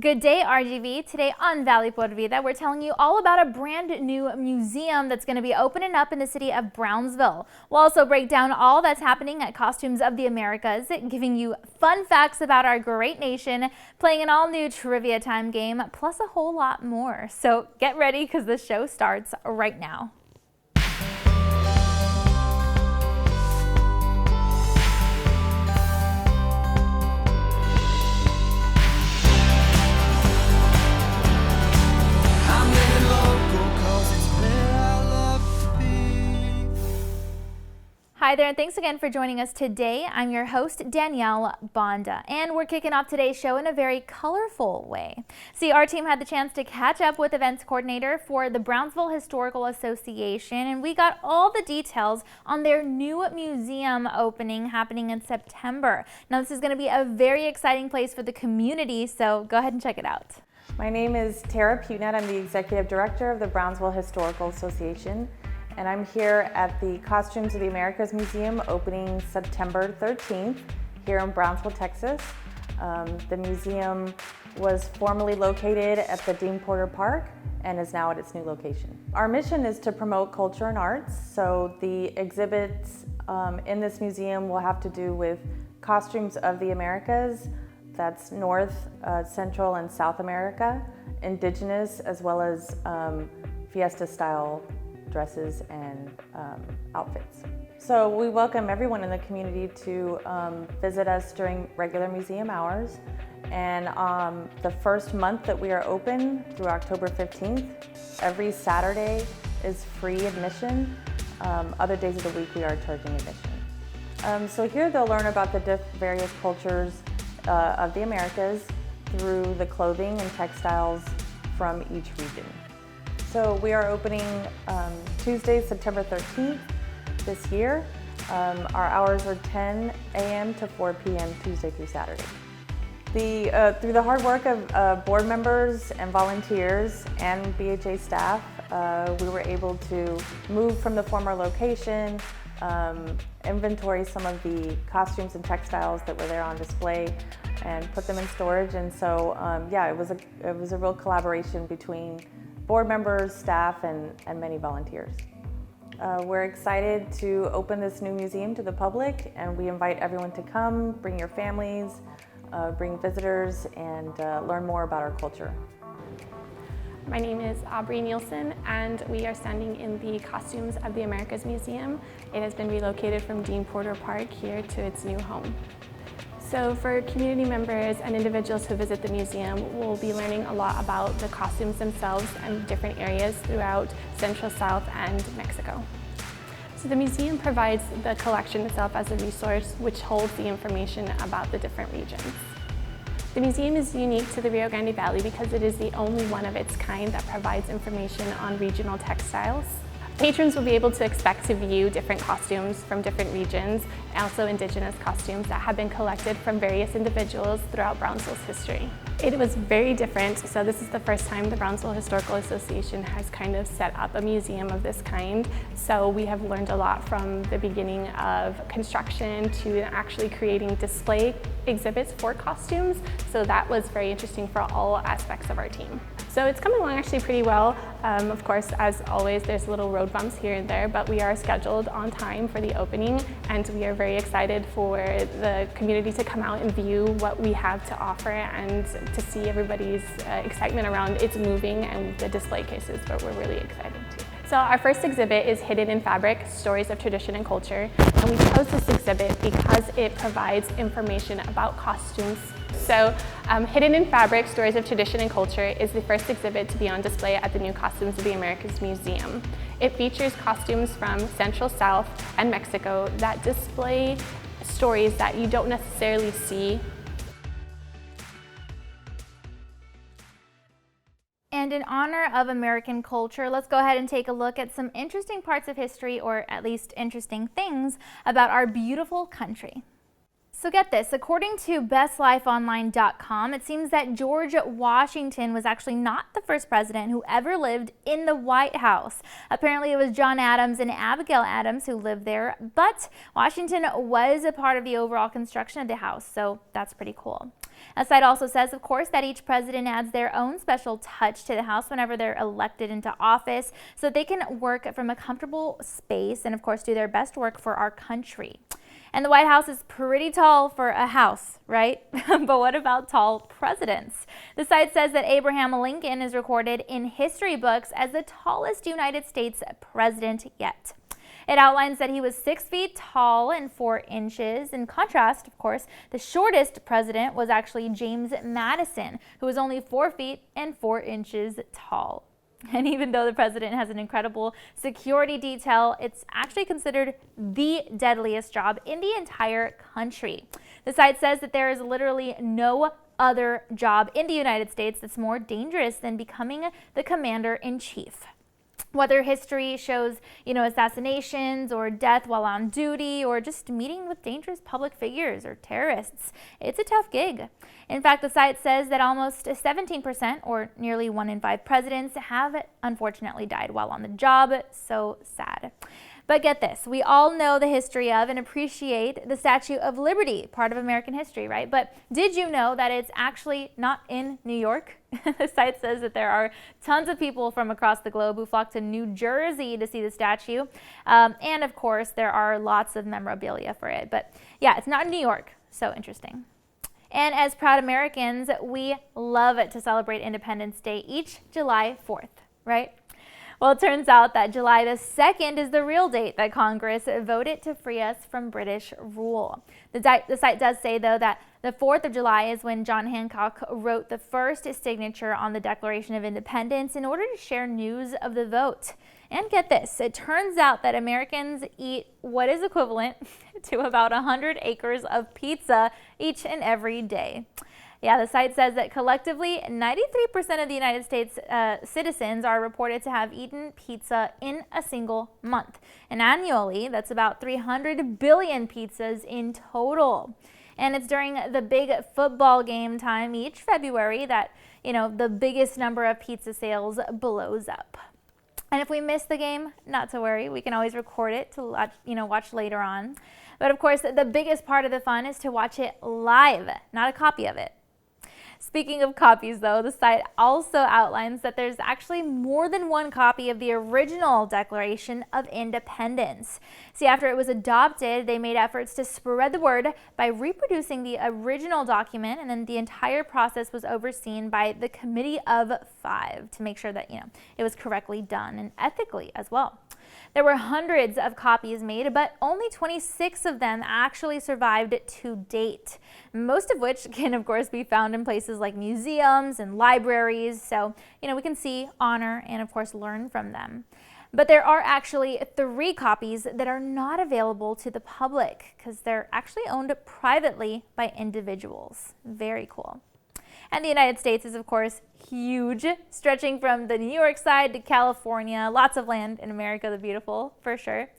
Good day, RGV. Today on Valley por Vida, we're telling you all about a brand new museum that's going to be opening up in the city of Brownsville. We'll also break down all that's happening at Costumes of the Americas, giving you fun facts about our great nation, playing an all-new trivia time game, plus a whole lot more. So get ready because the show starts right now. Hi there, and thanks again for joining us today. I'm your host, Danielle Banda, and we're kicking off today's show in a very colorful way. See, our team had the chance to catch up with events coordinator for the Brownsville Historical Association, and we got all the details on their new museum opening happening in September. Now, this is going to be a very exciting place for the community, so go ahead and check it out. My name is Tara Punett. I'm the Executive Director of the Brownsville Historical Association. And I'm here at the Costumes of the Americas Museum opening September 13th here in Brownsville, Texas. The museum was formerly located at the Dean Porter Park and is now at its new location. Our mission is to promote culture and arts, so the exhibits in this museum will have to do with costumes of the Americas. That's North, Central, and South America, indigenous, as well as fiesta-style dresses and outfits. So we welcome everyone in the community to visit us during regular museum hours. And the first month that we are open through October 15th, every Saturday is free admission. Other days of the week we are charging admission. So here they'll learn about the various cultures of the Americas through the clothing and textiles from each region. So we are opening Tuesday, September 13th this year. Our hours are 10 a.m. to 4 p.m. Tuesday through Saturday. Through the hard work of board members and volunteers and BHA staff, we were able to move from the former location, inventory some of the costumes and textiles that were there on display, and put them in storage. And so, yeah, it was a real collaboration between board members, staff, and many volunteers. We're excited to open this new museum to the public, and we invite everyone to come, bring your families, bring visitors, and learn more about our culture. My name is Aubrey Nielsen, and we are standing in the Costumes of the Americas Museum. It has been relocated from Dean Porter Park here to its new home. So for community members and individuals who visit the museum, we'll be learning a lot about the costumes themselves and different areas throughout Central, South, and Mexico. So the museum provides the collection itself as a resource which holds the information about the different regions. The museum is unique to the Rio Grande Valley because it is the only one of its kind that provides information on regional textiles. Patrons will be able to expect to view different costumes from different regions, and also indigenous costumes that have been collected from various individuals throughout Brownsville's history. It was very different, so this is the first time the Brownsville Historical Association has kind of set up a museum of this kind. So we have learned a lot from the beginning of construction to actually creating display exhibits for costumes. So that was very interesting for all aspects of our team. So it's coming along actually pretty well. Of course, as always, there's little road bumps here and there, but we are scheduled on time for the opening, and we are very excited for the community to come out and view what we have to offer and to see everybody's excitement around its moving and the display cases, but we're really excited too. So our first exhibit is Hidden in Fabric, Stories of Tradition and Culture, and we chose this exhibit because it provides information about costumes. So Hidden in Fabric, Stories of Tradition and Culture is the first exhibit to be on display at the new Costumes of the Americas Museum. It features costumes from Central, South, and Mexico that display stories that you don't necessarily see. And in honor of American culture, let's go ahead and take a look at some interesting parts of history, or at least interesting things about our beautiful country. So get this, according to bestlifeonline.com, it seems that George Washington was actually not the first president who ever lived in the White House. Apparently it was John Adams and Abigail Adams who lived there, but Washington was a part of the overall construction of the house, so that's pretty cool. The site also says, of course, that each president adds their own special touch to the House whenever they're elected into office so that they can work from a comfortable space and, of course, do their best work for our country. And the White House is pretty tall for a house, right? But what about tall presidents? The site says that Abraham Lincoln is recorded in history books as the tallest United States president yet. It outlines that he was 6 feet tall and 4 inches. In contrast, of course, the shortest president was actually James Madison, who was only 4 feet and 4 inches tall. And even though the president has an incredible security detail, it's actually considered the deadliest job in the entire country. The site says that there is literally no other job in the United States that's more dangerous than becoming the commander-in-chief. Whether history shows, assassinations or death while on duty or just meeting with dangerous public figures or terrorists, it's a tough gig. In fact, the site says that almost 17%, or nearly 1 in 5 presidents, have unfortunately died while on the job. So sad. But get this, we all know the history of and appreciate the Statue of Liberty, part of American history, right? But did you know that it's actually not in New York? The site says that there are tons of people from across the globe who flock to New Jersey to see the statue. And of course, there are lots of memorabilia for it. But yeah, it's not in New York. So interesting. And as proud Americans, we love to celebrate Independence Day each July 4th, right? Well, it turns out that July the 2nd is the real date that Congress voted to free us from British rule. The site does say, though, that the 4th of July is when John Hancock wrote the first signature on the Declaration of Independence in order to share news of the vote. And get this, it turns out that Americans eat what is equivalent to about 100 acres of pizza each and every day. Yeah, the site says that collectively, 93% of the United States citizens are reported to have eaten pizza in a single month. And annually, that's about 300 billion pizzas in total. And it's during the big football game time each February that, the biggest number of pizza sales blows up. And if we miss the game, not to worry, we can always record it to watch later on. But of course, the biggest part of the fun is to watch it live, not a copy of it. Speaking of copies, though, the site also outlines that there's actually more than one copy of the original Declaration of Independence. See, after it was adopted, they made efforts to spread the word by reproducing the original document, and then the entire process was overseen by the Committee of 5 to make sure that, it was correctly done and ethically as well. There were hundreds of copies made, but only 26 of them actually survived to date, most of which can, of course, be found in places like museums and libraries. So, we can see, honor, and, of course, learn from them. But there are actually 3 copies that are not available to the public because they're actually owned privately by individuals. Very cool. And the United States is, of course, huge, stretching from the New York side to California, lots of land in America the Beautiful, for sure,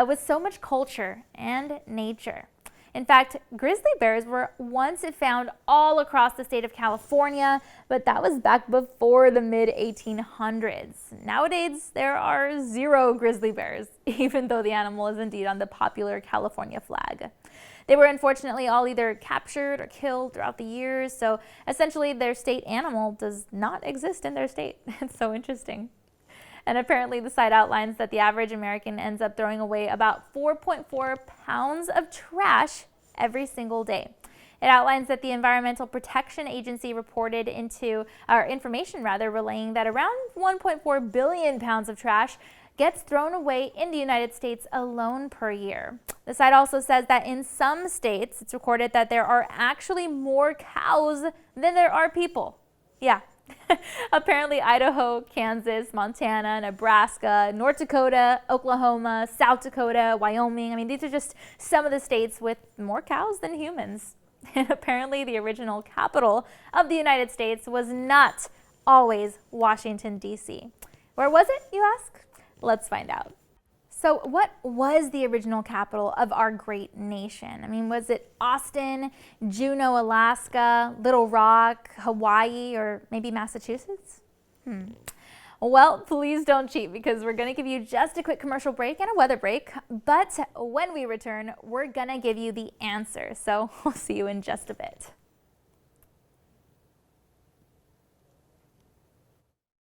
with so much culture and nature. In fact, grizzly bears were once found all across the state of California, but that was back before the mid-1800s. Nowadays, there are 0 grizzly bears, even though the animal is indeed on the popular California flag. They were unfortunately all either captured or killed throughout the years, so essentially their state animal does not exist in their state. It's so interesting. And apparently the site outlines that the average American ends up throwing away about 4.4 pounds of trash every single day. It outlines that the Environmental Protection Agency reported information relaying that around 1.4 billion pounds of trash gets thrown away in the United States alone per year. The site also says that in some states, it's recorded that there are actually more cows than there are people. Yeah. Apparently Idaho, Kansas, Montana, Nebraska, North Dakota, Oklahoma, South Dakota, Wyoming. These are just some of the states with more cows than humans. And apparently the original capital of the United States was not always Washington, D.C. Where was it, you ask? Let's find out. So what was the original capital of our great nation? Was it Austin, Juneau, Alaska, Little Rock, Hawaii, or maybe Massachusetts? Well, please don't cheat because we're going to give you just a quick commercial break and a weather break. But when we return, we're going to give you the answer. So we'll see you in just a bit.